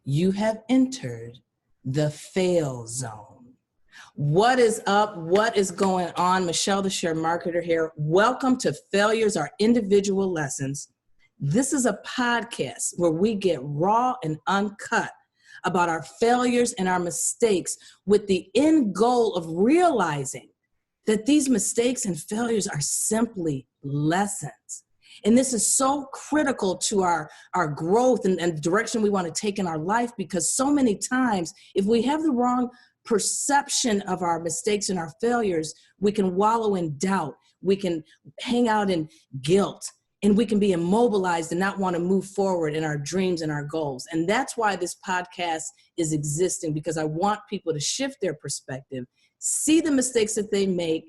You have entered the fail zone. What is up? What is going on? Michelle, the Share Marketer here. Welcome to Failures Are Individual Lessons. This is a podcast where we get raw and uncut about our failures and our mistakes with the end goal of realizing that these mistakes and failures are simply lessons. And this is so critical to our growth and the direction we want to take in our life, because so many times, if we have the wrong perception of our mistakes and our failures, we can wallow in doubt, we can hang out in guilt, and we can be immobilized and not want to move forward in our dreams and our goals. And that's why this podcast is existing, because I want people to shift their perspective, see the mistakes that they make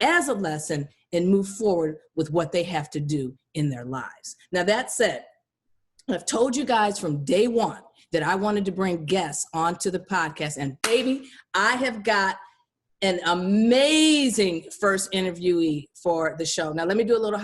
as a lesson, and move forward with what they have to do in their lives. Now, that said, I've told you guys from day one that I wanted to bring guests onto the podcast. And baby, I have got an amazing first interviewee for the show. Now, let me do a little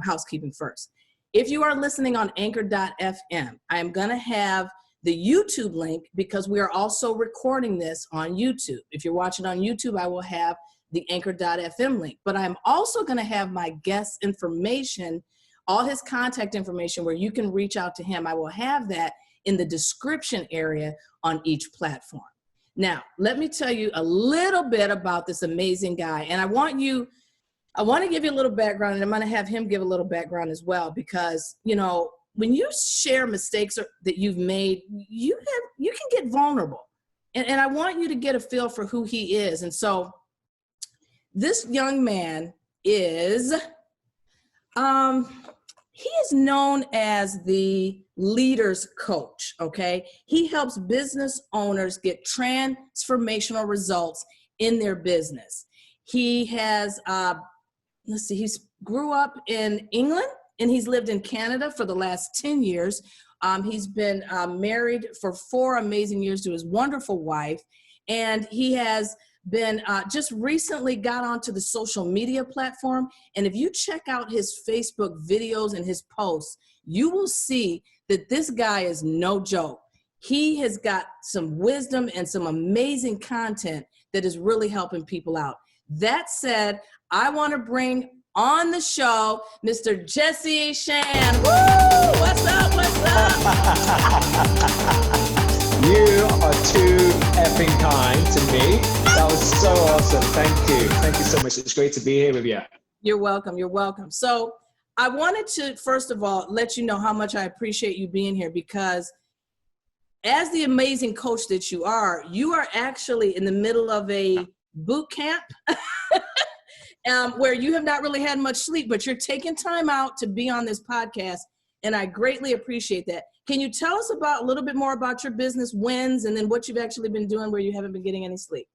housekeeping first. If you are listening on anchor.fm, I am going to have the YouTube link, because we are also recording this on YouTube. If you're watching on YouTube, I will have the anchor.fm link, but I'm also going to have my guest information, all his contact information, where you can reach out to him. I will have that in the description area on each platform. Now, let me tell you a little bit about this amazing guy. And I want to give you a little background, and I'm going to have him give a little background as well, because, you know, when you share mistakes that you've made, you can get vulnerable. And I want you to get a feel for who he is. And so this young man is, he is known as the leader's coach, okay? He helps business owners get transformational results in their business. He has, he's grew up in England, and he's lived in Canada for the last 10 years. He's been married for 4 amazing years to his wonderful wife, and he has been just recently got onto the social media platform. And if you check out his Facebook videos and his posts, you will see that this guy is no joke. He has got some wisdom and some amazing content that is really helping people out. That said, I want to bring on the show Mr. Jesse Shan. Woo! What's up? What's up? You are too effing kind to me. That was so awesome. Thank you. Thank you so much. It's great to be here with you. You're welcome. You're welcome. So I wanted to, first of all, let you know how much I appreciate you being here, because as the amazing coach that you are actually in the middle of a boot camp where you have not really had much sleep, but you're taking time out to be on this podcast. And I greatly appreciate that. Can you tell us a little bit more about your business wins, and then what you've actually been doing where you haven't been getting any sleep?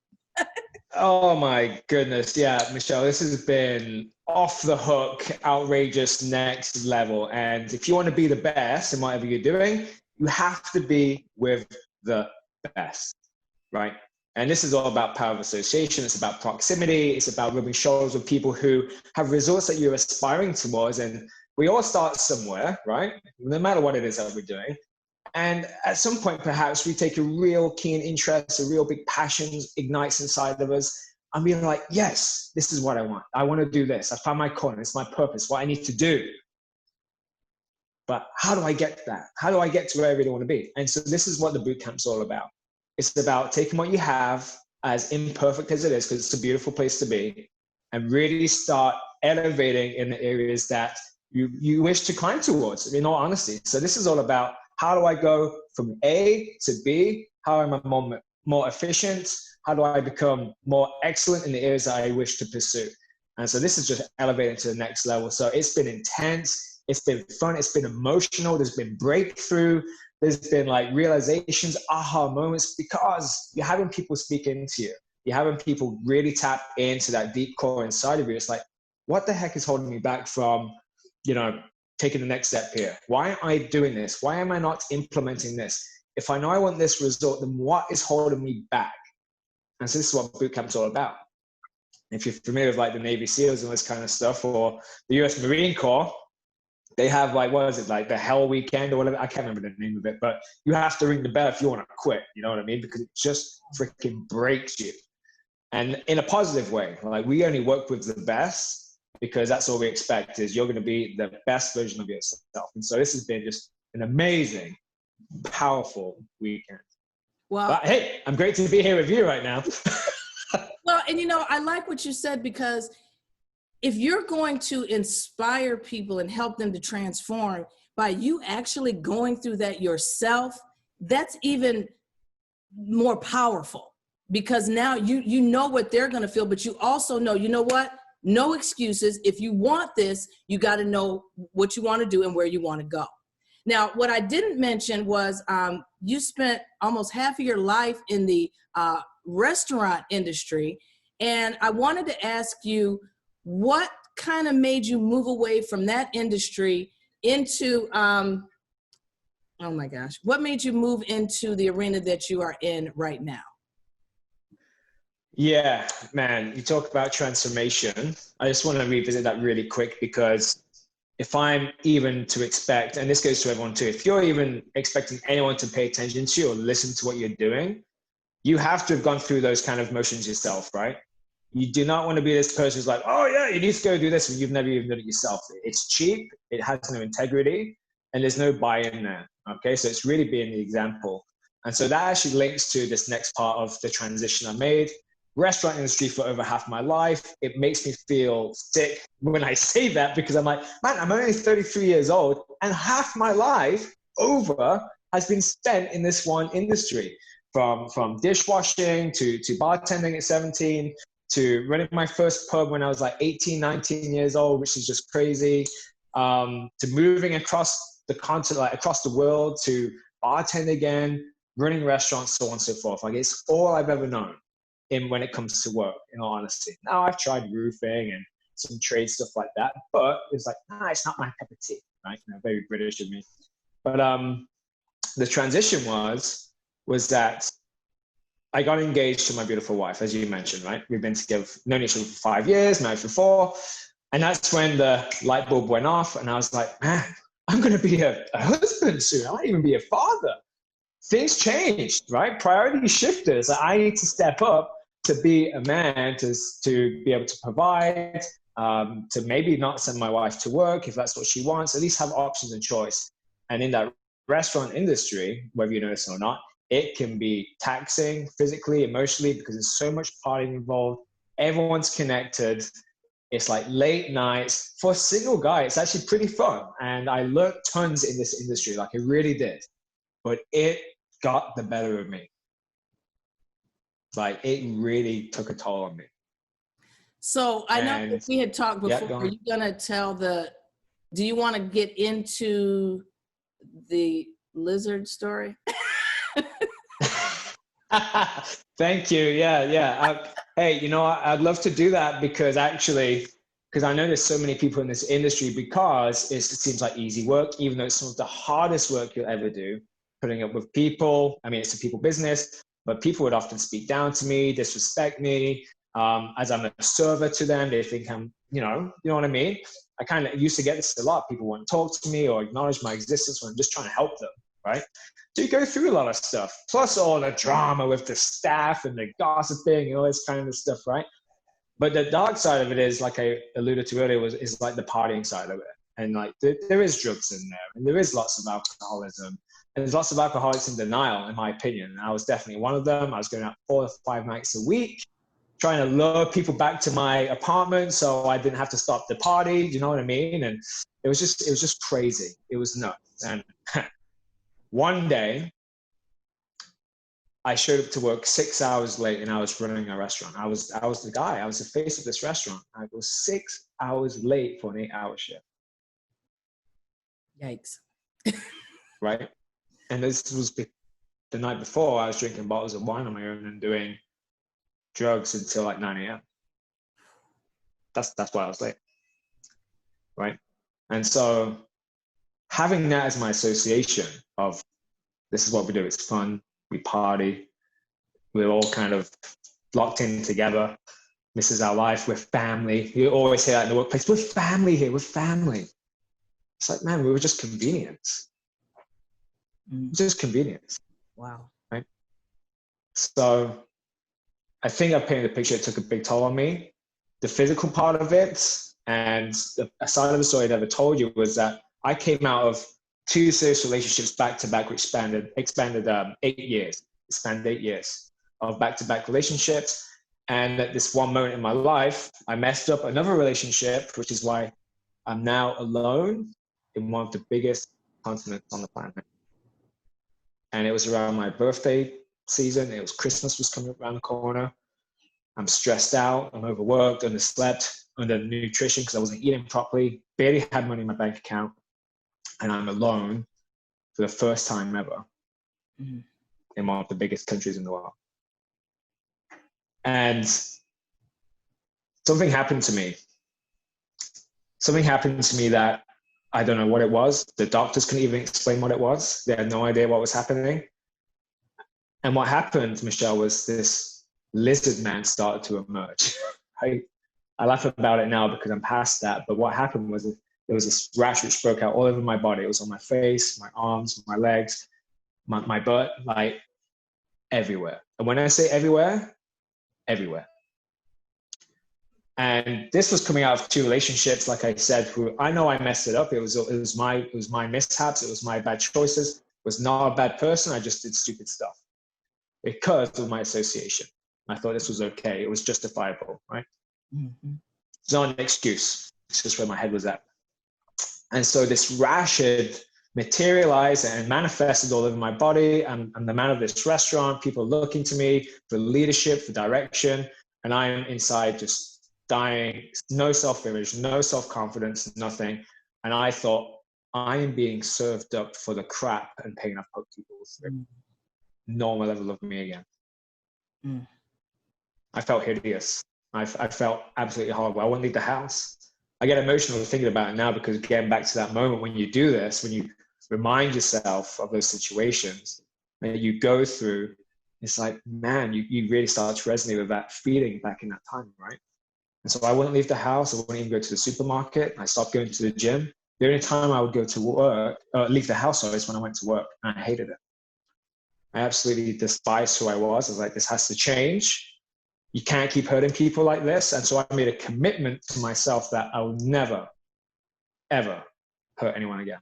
Oh my goodness. Yeah, Michelle, this has been off the hook, outrageous, next level. And if you want to be the best in whatever you're doing, you have to be with the best, right? And this is all about power of association. It's about proximity. It's about rubbing shoulders with people who have results that you're aspiring towards. And we all start somewhere, right? No matter what it is that we're doing. And at some point, perhaps we take a real keen interest, a real big passion ignites inside of us. And we're like, yes, this is what I want. I want to do this. I found my calling. It's my purpose, what I need to do. But how do I get that? How do I get to where I really want to be? And so this is what the bootcamp's all about. It's about taking what you have, as imperfect as it is, because it's a beautiful place to be, and really start elevating in the areas that you wish to climb towards, in all honesty. So this is all about, how do I go from A to B? How am I more efficient? How do I become more excellent in the areas that I wish to pursue? And so this is just elevating to the next level. So it's been intense. It's been fun. It's been emotional. There's been breakthrough. There's been like realizations, aha moments, because you're having people speak into you. You're having people really tap into that deep core inside of you. It's like, what the heck is holding me back from, taking the next step here? Why am I doing this? Why am I not implementing this? If I know I want this result, then what is holding me back? And so this is what bootcamp's all about. If you're familiar with like the Navy SEALs and this kind of stuff, or the US Marine Corps, they have like, what is it, like the Hell Weekend or whatever? I can't remember the name of it, but you have to ring the bell if you want to quit. You know what I mean? Because it just freaking breaks you. And in a positive way, like we only work with the best because that's all we expect is you're going to be the best version of yourself. And so this has been just an amazing, powerful weekend. Well, but hey, I'm great to be here with you right now. well, and you know, I like what you said, because if you're going to inspire people and help them to transform by you actually going through that yourself, that's even more powerful, because now you know what they're going to feel, but you also know, you know what? No excuses. If you want this, you got to know what you want to do and where you want to go. Now, what I didn't mention was you spent almost half of your life in the restaurant industry. And I wanted to ask you, what kind of made you move away from that industry into, oh my gosh, what made you move into the arena that you are in right now? Yeah, man, you talk about transformation. I just want to revisit that really quick, because if I'm even to expect, and this goes to everyone too, if you're even expecting anyone to pay attention to you or listen to what you're doing, you have to have gone through those kind of motions yourself, right? You do not want to be this person who's like, oh yeah, you need to go do this, and you've never even done it yourself. It's cheap, it has no integrity, and there's no buy-in there, okay? So it's really being the example. And so that actually links to this next part of the transition I made. Restaurant industry for over half my life. It makes me feel sick when I say that, because I'm like, man, I'm only 33 years old, and half my life over has been spent in this one industry, from dishwashing to bartending at 17, to running my first pub when I was like 18, 19 years old, which is just crazy, to moving across the continent, like across the world, to bartend again, running restaurants, so on and so forth. Like, it's all I've ever known in when it comes to work, in all honesty. Now I've tried roofing and some trade stuff like that, but it's like, it's not my cup of tea, right? You know, very British of me. But the transition was that I got engaged to my beautiful wife, as you mentioned, right? We've been together, known each other for 5 years, married for 4. And that's when the light bulb went off, and I was like, man, I'm going to be a husband soon. I might even be a father. Things changed, right? Priorities shifted. So I need to step up to be a man, to be able to provide, to maybe not send my wife to work if that's what she wants, at least have options and choice. And in that restaurant industry, whether you know this or not, it can be taxing physically, emotionally, because there's so much partying involved. Everyone's connected. It's like late nights. For a single guy, it's actually pretty fun. And I learned tons in this industry, like I really did. But it got the better of me. Like, it really took a toll on me. So I know that we had talked before. Yeah, are you going to tell do you want to get into the lizard story? Thank you. Yeah. Hey, you know, I'd love to do that, because I know there's so many people in this industry, because it seems like easy work, even though it's some of the hardest work you'll ever do, putting up with people. I mean, it's a people business, but people would often speak down to me, disrespect me. As I'm a server to them, they think I'm, you know what I mean? I kind of used to get this a lot. People won't talk to me or acknowledge my existence when I'm just trying to help them, right? So you go through a lot of stuff, plus all the drama with the staff and the gossiping and all this kind of stuff, right? But the dark side of it is, like I alluded to earlier, is like the partying side of it. And like there is drugs in there, and there is lots of alcoholism. And there's lots of alcoholics in denial, in my opinion. And I was definitely one of them. I was going out 4 or 5 nights a week, trying to lure people back to my apartment so I didn't have to stop the party. You know what I mean? And it was just crazy. It was nuts. And one day, I showed up to work 6 hours late, and I was running a restaurant. I was the guy. I was the face of this restaurant. I was 6 hours late for an 8-hour shift. Yikes. Right? And this was the night before. I was drinking bottles of wine on my own and doing drugs until like 9 a.m. That's why I was late. Right? And so having that as my association of, this is what we do. It's fun. We party. We're all kind of locked in together. This is our life. We're family. You always hear that in the workplace. We're family here. We're family. It's like, man, we were just convenience. Just convenience. Wow. Right? So I think I painted the picture. It took a big toll on me. The physical part of it, and the side of the story I never told you, was that I came out of 2 serious relationships back to back, which expanded 8 years. Expanded 8 years of back to back relationships. And at this one moment in my life, I messed up another relationship, which is why I'm now alone in one of the biggest continents on the planet. And it was around my birthday season. It was Christmas was coming around the corner. I'm stressed out. I'm overworked, underslept, under nutrition because I wasn't eating properly. Barely had money in my bank account. And I'm alone for the first time ever in one of the biggest countries in the world. And something happened to me. Something happened to me that I don't know what it was. The doctors couldn't even explain what it was. They had no idea what was happening. And what happened, Michelle, was this lizard man started to emerge. I laugh about it now because I'm past that. But what happened was there was this rash which broke out all over my body. It was on my face, my arms, my legs, my butt, like everywhere. And when I say everywhere, everywhere. And this was coming out of 2 relationships, like I said, I know I messed it up. It was my mishaps. It was my bad choices. I was not a bad person. I just did stupid stuff because of my association. I thought this was okay. It was justifiable, right? It's not an excuse. It's just where my head was at. And so this rash had materialized and manifested all over my body. I'm the man of this restaurant, people looking to me for leadership, for direction. And I'm inside just dying, no self-image, no self-confidence, nothing. And I thought, I am being served up for the crap and pain I've put people through. No one will ever love me again. I felt hideous. I felt absolutely horrible. I wouldn't leave the house. I get emotional thinking about it now because getting back to that moment when you do this, when you remind yourself of those situations that you go through, it's like, man, you really start to resonate with that feeling back in that time, right? And so I wouldn't leave the house. I wouldn't even go to the supermarket. I stopped going to the gym. The only time I would go to work, leave the house, is when I went to work, and I hated it. I absolutely despised who I was. I was like, this has to change. You can't keep hurting people like this. And so I made a commitment to myself that I will never, ever hurt anyone again.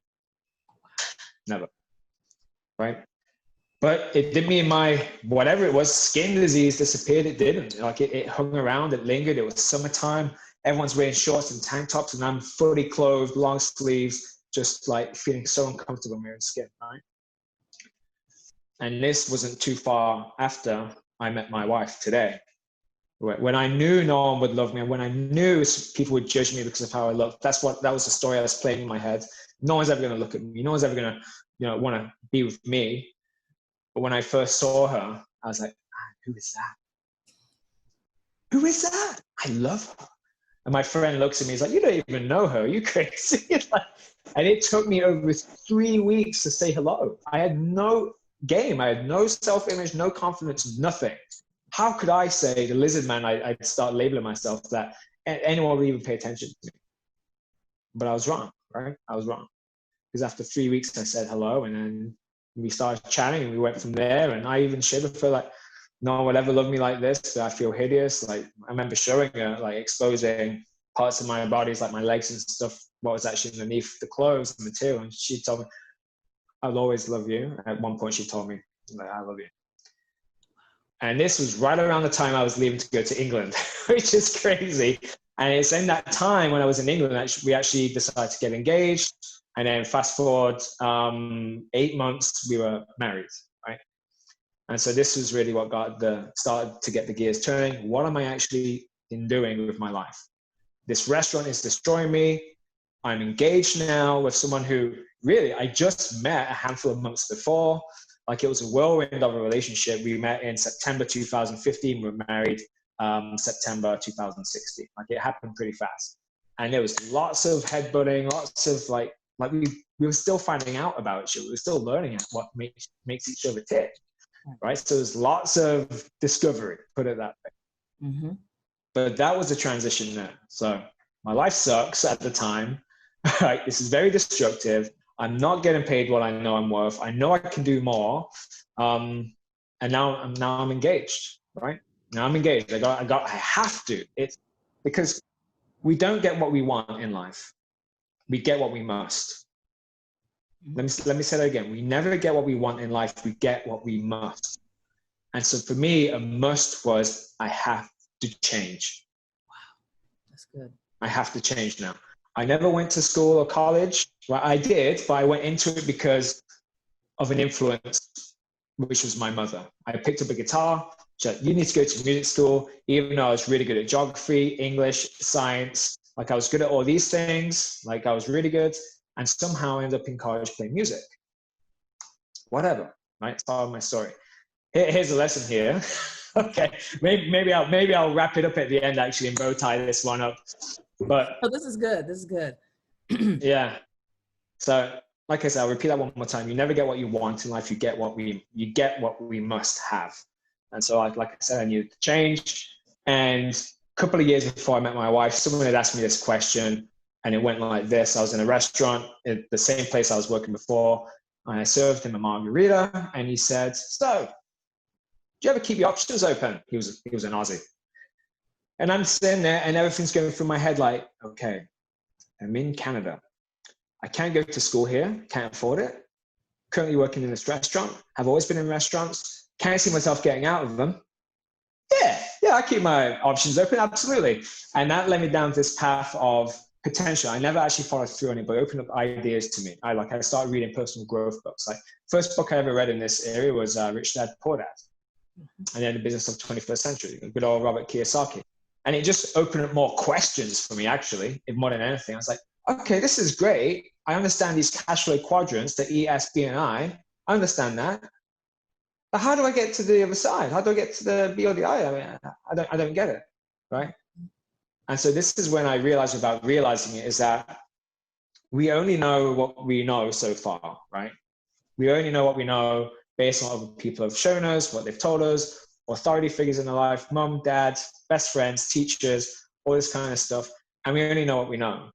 Never. Right? But it did me in my, whatever it was, skin disease disappeared. It didn't. Like it hung around, it lingered. It was summertime. Everyone's wearing shorts and tank tops, and I'm fully clothed, long sleeves, just like feeling so uncomfortable in my own skin, right? And this wasn't too far after I met my wife today. When I knew no one would love me, and when I knew people would judge me because of how I looked, that was the story I was playing in my head. No one's ever going to look at me. No one's ever going to, want to be with me. But when I first saw her, I was like, man, who is that? Who is that? I love her. And my friend looks at me, he's like, you don't even know her. Are you crazy? And it took me over 3 weeks to say hello. I had no game. I had no self-image, no confidence, nothing. How could I say the lizard man, I'd start labeling myself that anyone would even pay attention to me? But I was wrong, right? I was wrong. Because after 3 weeks, I said hello, and then we started chatting, and we went from there. And I even shared with her, like, no one would ever love me like this. I feel hideous. Like, I remember showing her, like, exposing parts of my bodies, like my legs and stuff, what was actually underneath the clothes and material. And she told me, I'll always love you. At one point, she told me, like, I love you. And this was right around the time I was leaving to go to England, which is crazy. And it's in that time when I was in England, we actually decided to get engaged. And then fast forward 8 months, we were married, right? And so this was really what started to get the gears turning. What am I actually doing with my life? This restaurant is destroying me. I'm engaged now with someone who really I just met a handful of months before. Like, it was a whirlwind of a relationship. We met in September 2015. We were married September 2016. Like, it happened pretty fast. And there was lots of headbutting, lots of like we were still finding out about each other. We were still learning what makes each other tick, right? So there's lots of discovery, put it that way. But that was a transition there. So my life sucks at the time. Right? This is very destructive. I'm not getting paid what I know I'm worth. I know I can do more. And now I'm engaged, right? Now I'm engaged. I have to. It's because we don't get what we want in life. We get what we must. Let me say that again. We never get what we want in life. We get what we must. And so for me, a must was I have to change. Wow, that's good. I have to change now. I never went to school or college. Well, I did, but I went into it because of an influence, which was my mother. I picked up a guitar. She said, you need to go to music school, even though I was really good at geography, English, science. Like I was good at all these things. Like I was really good. And somehow I ended up in college playing music. Whatever, right? It's part of my story. Here's a lesson here. Okay, maybe I'll wrap it up at the end actually and bow tie this one up. But oh, this is good. This is good. Yeah. So, like I said, I'll repeat that one more time. You never get what you want in life. You get what we must have. And so, like I said, I needed to change. And a couple of years before I met my wife, someone had asked me this question, and it went like this. I was in a restaurant at the same place I was working before, and I served him a margarita, and he said, "So, do you ever keep your options open?" He was an Aussie. And I'm sitting there and everything's going through my head like, okay, I'm in Canada. I can't go to school here, can't afford it. Currently working in this restaurant, have always been in restaurants, can't see myself getting out of them. Yeah, I keep my options open, absolutely. And that led me down this path of potential. I never actually followed through on it, but it opened up ideas to me. I started reading personal growth books. Like first book I ever read in this area was Rich Dad, Poor Dad. And then The Business of 21st Century, good old Robert Kiyosaki. And it just opened up more questions for me, actually, more than anything. I was like, okay, this is great. I understand these cash flow quadrants, the E, S, B, and I understand that. But how do I get to the other side? How do I get to the B or the I? I mean, I don't get it, right? And so this is when I realized without realizing it is that we only know what we know so far, right? We only know what we know based on what other people have shown us, what they've told us, authority figures in our life, mom, dad, best friends, teachers, all this kind of stuff. And we only know what we know.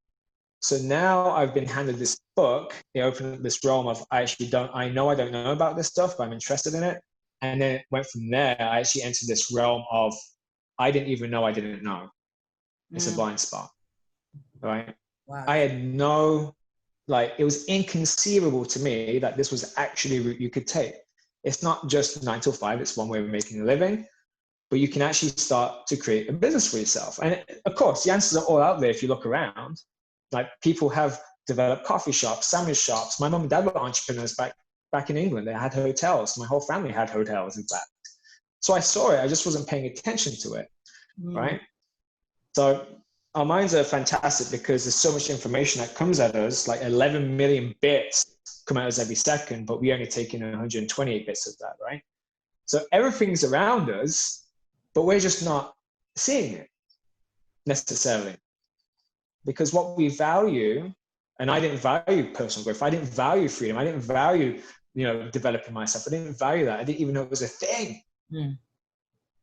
So now I've been handed this book. It opened up this realm of I know I don't know about this stuff, but I'm interested in it. And then it went from there. I actually entered this realm of I didn't even know I didn't know. It's a blind spot, right? Wow. I had it was inconceivable to me that this was actually a route you could take. It's not just 9 to 5, it's one way of making a living, but you can actually start to create a business for yourself. And of course, the answers are all out there if you look around. Like people have developed coffee shops, sandwich shops. My mom and dad were entrepreneurs back in England. They had hotels. My whole family had hotels, in fact. So I saw it, I just wasn't paying attention to it, right? So our minds are fantastic because there's so much information that comes at us, like 11 million bits come at us every second, but we only take in 128 bits of that, right? So everything's around us, but we're just not seeing it necessarily. Because what we value, and I didn't value personal growth, I didn't value freedom, I didn't value, developing myself, I didn't value that, I didn't even know it was a thing.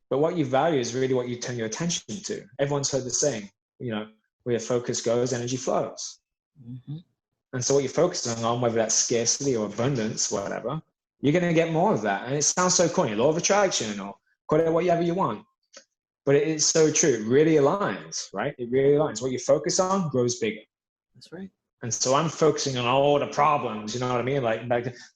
But what you value is really what you turn your attention to. Everyone's heard the saying, where your focus goes, energy flows. And so what you're focusing on, whether that's scarcity or abundance, whatever, you're going to get more of that. And it sounds so corny, law of attraction, or call it whatever you want. But it is so true. It really aligns, right? It really aligns. What you focus on grows bigger. That's right. And so I'm focusing on all the problems, you know what I mean? Like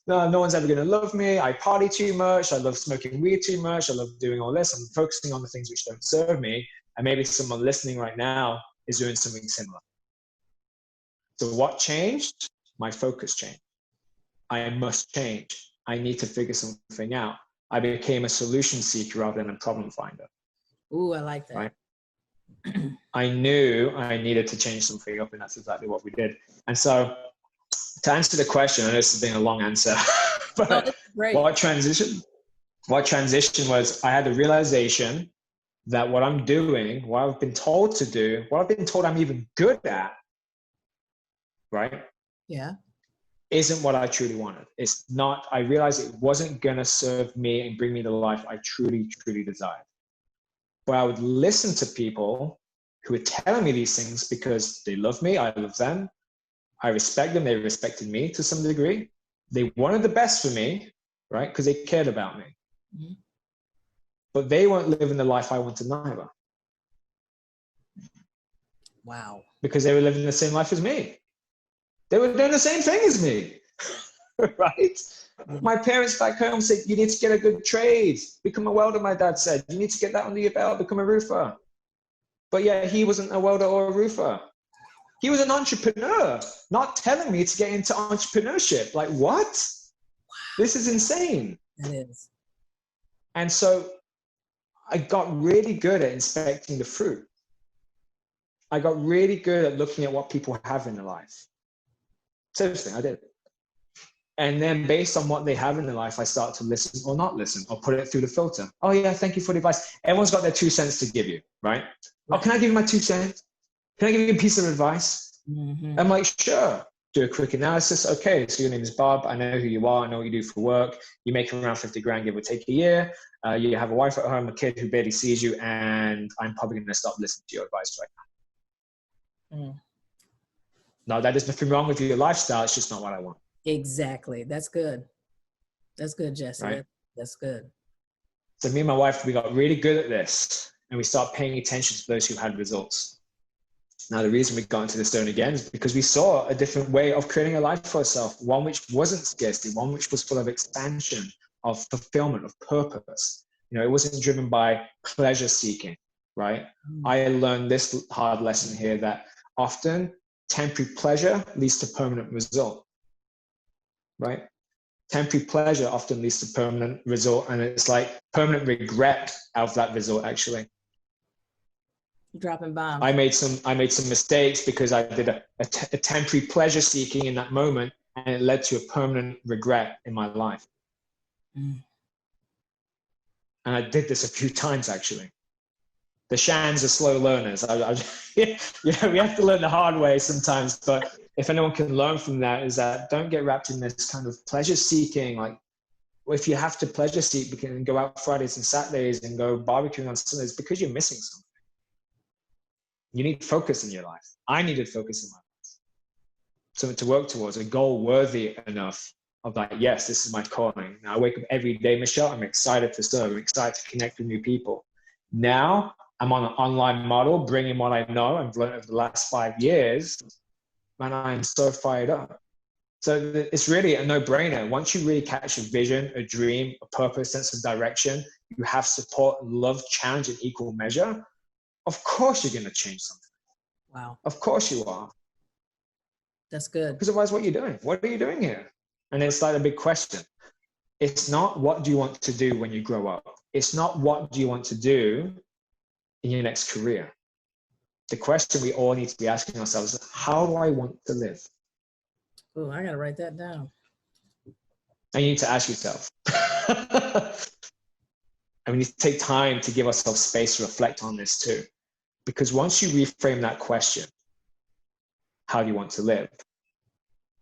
no one's ever going to love me. I party too much. I love smoking weed too much. I love doing all this. I'm focusing on the things which don't serve me. And maybe someone listening right now is doing something similar. So what changed? My focus changed. I must change. I need to figure something out. I became a solution seeker rather than a problem finder. Ooh, I like that. Right? I knew I needed to change something up, and that's exactly what we did. And so to answer the question, I know this has been a long answer, but what transition was I had the realization that what I'm doing, what I've been told to do, what I've been told I'm even good at, right? Yeah. Isn't what I truly wanted. It's not, I realized it wasn't going to serve me and bring me the life I truly, truly desired. But I would listen to people who were telling me these things because they love me, I love them, I respect them. They respected me to some degree. They wanted the best for me, right? Because they cared about me. Mm-hmm. But they weren't living the life I wanted neither. Wow. Because they were living the same life as me. They were doing the same thing as me, right? Yeah. My parents back home said, you need to get a good trade. Become a welder, my dad said. You need to get that under your belt, become a roofer. But yeah, he wasn't a welder or a roofer. He was an entrepreneur, not telling me to get into entrepreneurship. Like, what? Wow. This is insane. It is. And so I got really good at inspecting the fruit. I got really good at looking at what people have in their life. Seriously, I did. And then based on what they have in their life, I start to listen or not listen or put it through the filter. Oh yeah, thank you for the advice. Everyone's got their 2 cents to give you, right? Oh, can I give you my 2 cents? Can I give you a piece of advice? Mm-hmm. I'm like, sure. Do a quick analysis. Okay, so your name is Bob. I know who you are. I know what you do for work. You make around 50 grand, give or take a year. You have a wife at home, a kid who barely sees you, and I'm probably going to stop listening to your advice right now. Mm. No, there's nothing wrong with your lifestyle. It's just not what I want. Exactly. That's good. That's good, Jesse. Right? That's good. So me and my wife, we got really good at this, and we start paying attention to those who had results. Now, the reason we got into this zone again is because we saw a different way of creating a life for ourselves, one which wasn't scarcity, one which was full of expansion, of fulfillment, of purpose. You know, it wasn't driven by pleasure seeking, right? I learned this hard lesson here that often temporary pleasure leads to permanent result, right? Temporary pleasure often leads to permanent result, and it's like permanent regret of that result, actually. Dropping bombs. I made some mistakes because I did a temporary pleasure seeking in that moment, and it led to a permanent regret in my life. And I did this a few times, actually. The Shans are slow learners. You know, we have to learn the hard way sometimes, but if anyone can learn from that, is that don't get wrapped in this kind of pleasure seeking. Like, if you have to pleasure seek, we can go out Fridays and Saturdays and go barbecuing on Sundays because you're missing something. You need focus in your life. I needed focus in my life. Something to work towards, a goal worthy enough of like, yes, this is my calling. Now I wake up every day, Michelle, I'm excited to serve. I'm excited to connect with new people. Now I'm on an online model, bringing what I know I've learned over the last 5 years, and I'm so fired up. So it's really a no-brainer. Once you really catch a vision, a dream, a purpose, sense of direction, you have support, love, challenge in equal measure, of course you're going to change something. Wow. Of course you are. That's good. Because otherwise, what are you doing? What are you doing here? And it's like a big question. It's not what do you want to do when you grow up. It's not what do you want to do in your next career. The question we all need to be asking ourselves is, how do I want to live? Oh, I got to write that down. And you need to ask yourself. And we need to take time to give ourselves space to reflect on this too. Because once you reframe that question, how do you want to live?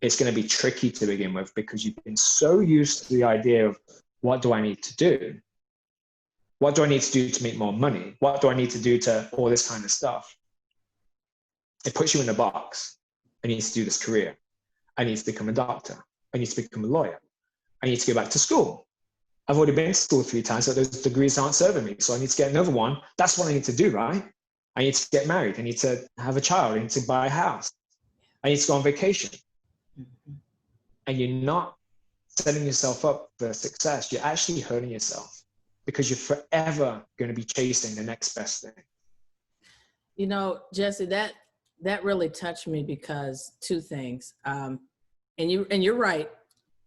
It's going to be tricky to begin with because you've been so used to the idea of what do I need to do? What do I need to do to make more money? What do I need to do to all this kind of stuff? It puts you in a box. I need to do this career. I need to become a doctor. I need to become a lawyer. I need to go back to school. I've already been to school 3 times, so those degrees aren't serving me. So I need to get another one. That's what I need to do, right? I need to get married. I need to have a child. I need to buy a house. I need to go on vacation. And you're not setting yourself up for success. You're actually hurting yourself because you're forever going to be chasing the next best thing. You know, Jesse, that really touched me because 2 things. And you're right.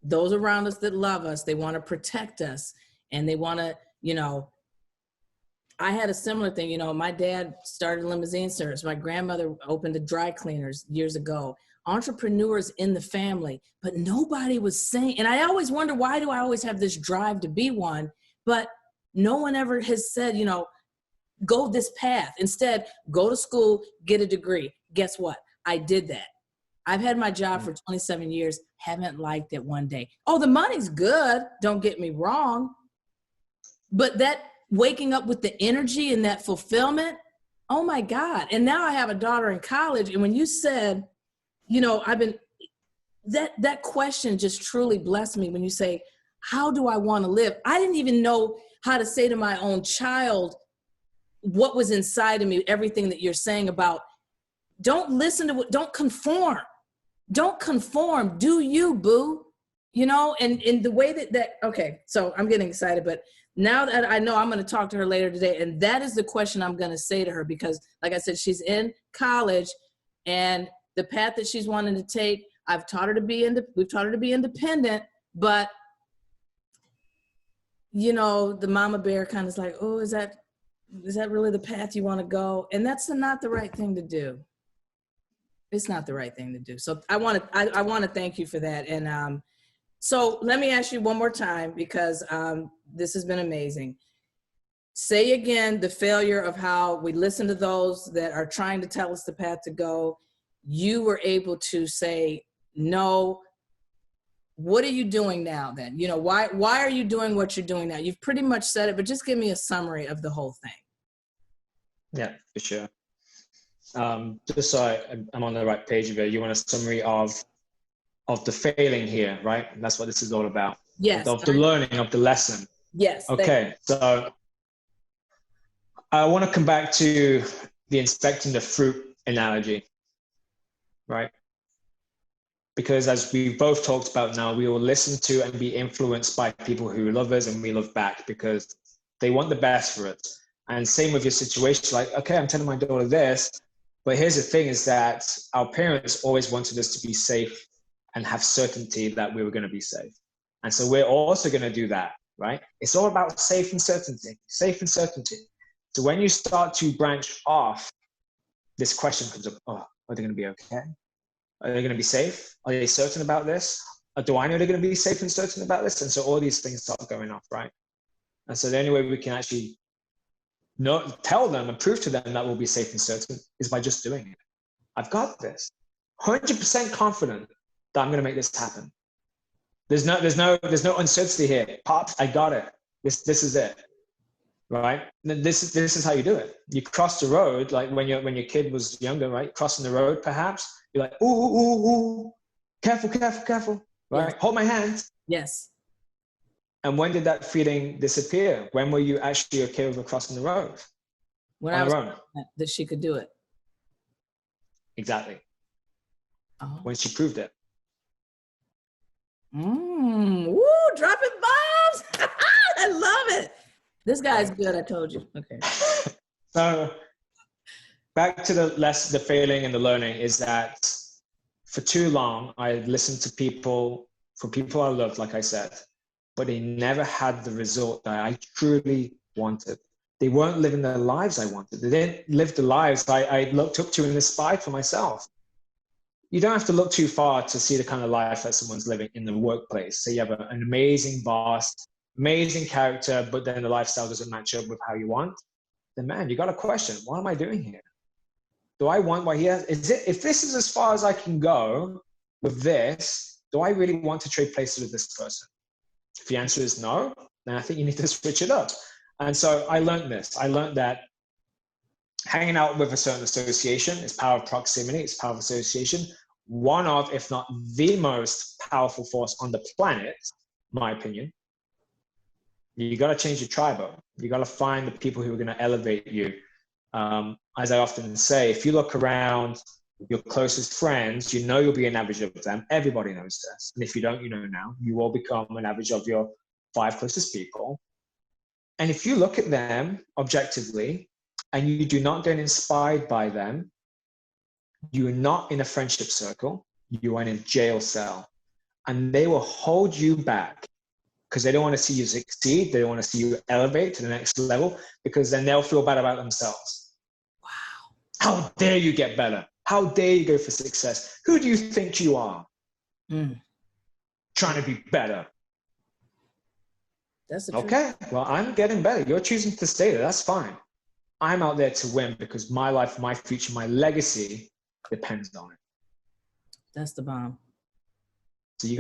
Those around us that love us, they want to protect us, and they want to, you know, I had a similar thing. You know, my dad started limousine service. My grandmother opened a dry cleaners years ago. Entrepreneurs in the family, but nobody was saying, and I always wonder, why do I always have this drive to be one? But no one ever has said, you know, go this path. Instead, go to school, get a degree. Guess what? I did that. I've had my job for 27 years, haven't liked it one day. Oh, the money's good, don't get me wrong. But that waking up with the energy and that fulfillment, oh my God. And now I have a daughter in college. And when you said, I've been, that question just truly blessed me when you say, how do I want to live? I didn't even know how to say to my own child what was inside of me, everything that you're saying about don't listen to don't conform. Don't conform. Do you, boo? And in the way okay, so I'm getting excited, but now that I know I'm going to talk to her later today, and that is the question I'm going to say to her, because like I said, she's in college and the path that she's wanting to take, we've taught her to be independent, but the mama bear kind of is like, oh, is that really the path you want to go? And that's not the right thing to do. It's not the right thing to do. So I want to thank you for that. And so let me ask you one more time, because this has been amazing. Say again the failure of how we listen to those that are trying to tell us the path to go. You were able to say, no. What are you doing now then? Why are you doing what you're doing now? You've pretty much said it, but just give me a summary of the whole thing. Yeah, for sure. Just so I'm on the right page of it, you want a summary of the failing here, right? And that's what this is all about. Yes. Of the learning, of the lesson. Yes. Okay, so I want to come back to the inspecting the fruit analogy, right? Because as we both talked about now, we will listen to and be influenced by people who love us and we love back because they want the best for us. And same with your situation, like, okay, I'm telling my daughter this, but here's the thing is that our parents always wanted us to be safe and have certainty that we were going to be safe. And so we're also going to do that, right? It's all about safe and certainty. So when you start to branch off, this question comes up, oh, are they going to be okay? Are they going to be safe? Are they certain about this? Or do I know they're going to be safe and certain about this? And so all these things start going off, right? And so the only way we can actually tell them and prove to them that we'll be safe and certain is by just doing it. I've got this. 100% confident that I'm going to make this happen. There's no uncertainty here. Pops, I got it. This is it. Right? This is how you do it. You cross the road, like when your kid was younger, right? Crossing the road, perhaps. You're like, ooh, careful, right? Yes. Hold my hand. Yes. And when did that feeling disappear? When were you actually okay with crossing the road? When I was that she could do it. Exactly. Oh. When she proved it. Woo, dropping bombs. I love it. This guy's good, I told you. Okay. So back to the failing and the learning is that for too long, I listened to people I loved, like I said, but they never had the result that I truly wanted. They weren't living the lives I wanted. They didn't live the lives I looked up to and aspired for myself. You don't have to look too far to see the kind of life that someone's living in the workplace. So you have an amazing boss, amazing character, but then the lifestyle doesn't match up with how you want. Then man, you got to question, what am I doing here? Do I want what he has? If this is as far as I can go with this, do I really want to trade places with this person? If the answer is no, then I think you need to switch it up. And so I learned this. I learned that hanging out with a certain association is power of proximity, it's power of association. One of, if not the most powerful force on the planet, my opinion. You got to change your tribe up. You got to find the people who are going to elevate you. As I often say, if you look around your closest friends, you know you'll be an average of them. Everybody knows this. And if you don't, you know now. You will become an average of your 5 closest people. And if you look at them objectively and you do not get inspired by them, you are not in a friendship circle. You are in a jail cell. And they will hold you back because they don't want to see you succeed. They don't want to see you elevate to the next level because then they'll feel bad about themselves. Wow. How dare you get better? How dare you go for success? Who do you think you are? Trying to be better. That's the okay, truth. Well, I'm getting better. You're choosing to stay there. That's fine. I'm out there to win because my life, my future, my legacy depends on it. That's the bomb. So you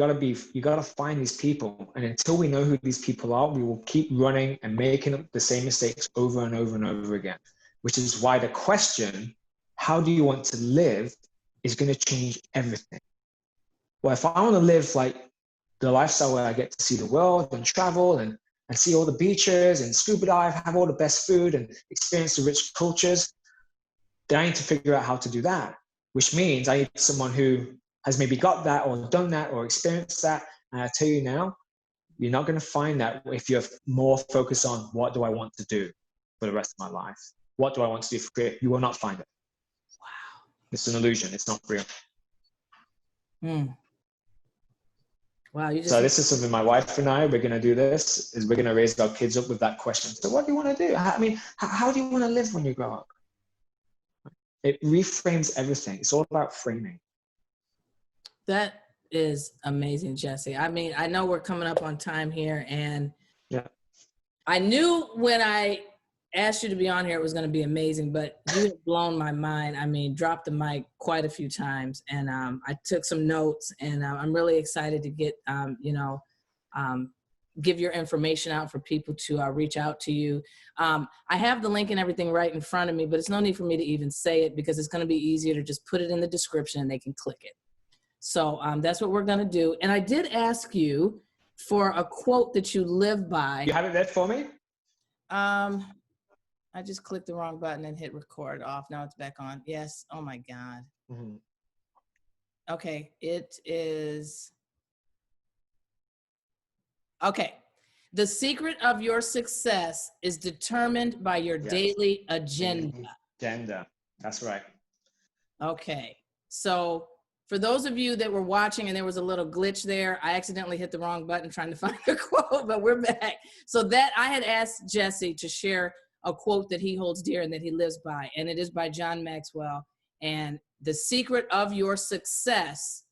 gotta find these people. And until we know who these people are, we will keep running and making the same mistakes over and over and over again, which is why the question, how do you want to live, is going to change everything. Well, if I want to live like the lifestyle where I get to see the world and travel and see all the beaches and scuba dive, have all the best food and experience the rich cultures, then I need to figure out how to do that, which means I need someone who has maybe got that or done that or experienced that. And I tell you now, you're not going to find that if you're more focused on what do I want to do for the rest of my life? What do I want to do for free? You will not find it. Wow. It's an illusion. It's not real. Wow. You just So this is something my wife and I, we're going to do this, is we're going to raise our kids up with that question. So what do you want to do? I mean, how do you want to live when you grow up? It reframes everything. It's all about framing. That is amazing, Jesse. I mean, I know we're coming up on time here, and yeah, I knew when I asked you to be on here, it was going to be amazing, but you have blown my mind. I mean, dropped the mic quite a few times, and I took some notes, and I'm really excited to get, give your information out for people to reach out to you. I have the link and everything right in front of me, but it's no need for me to even say it because it's going to be easier to just put it in the description and they can click it. So that's what we're going to do. And I did ask you for a quote that you live by. You have it there for me? I just clicked the wrong button and hit record off. Now it's back on. Yes. Oh my God. Mm-hmm. Okay. It is. Okay. The secret of your success is determined by your daily agenda. Agenda. That's right. Okay. So for those of you that were watching and there was a little glitch there, I accidentally hit the wrong button trying to find the quote, but we're back. So that I had asked Jesse to share a quote that he holds dear and that he lives by, and it is by John Maxwell. And the secret of your success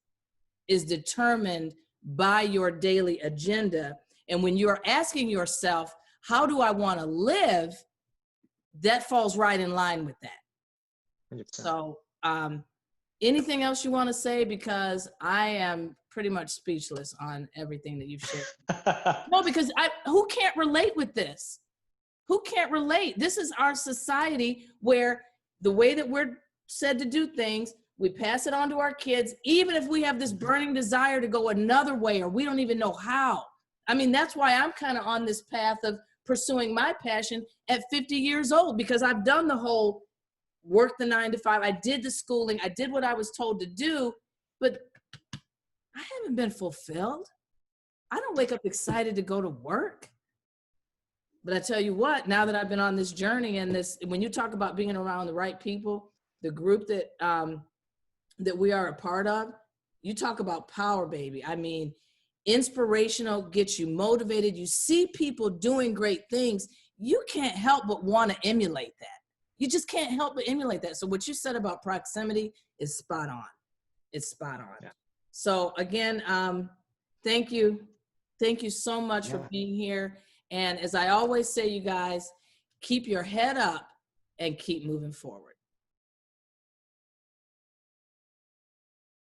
is determined by your daily agenda. And when you're asking yourself, how do I want to live? That falls right in line with that. 100%. So, anything else you want to say? Because I am pretty much speechless on everything that you've shared. No, because who can't relate with this? Who can't relate? This is our society where the way that we're said to do things, we pass it on to our kids, even if we have this burning desire to go another way or we don't even know how. I mean, that's why I'm kind of on this path of pursuing my passion at 50 years old, because I've done the whole work the 9 to 5. I did the schooling. I did what I was told to do, but I haven't been fulfilled. I don't wake up excited to go to work. But I tell you what, now that I've been on this journey and this, when you talk about being around the right people, the group that that we are a part of, you talk about power, baby. I mean, inspirational, gets you motivated. You see people doing great things. You can't help but want to emulate that. You just can't help but emulate that. So what you said about proximity is spot on. It's spot on. Yeah. So again, thank you. Thank you so much for being here. And as I always say, you guys, keep your head up and keep moving forward.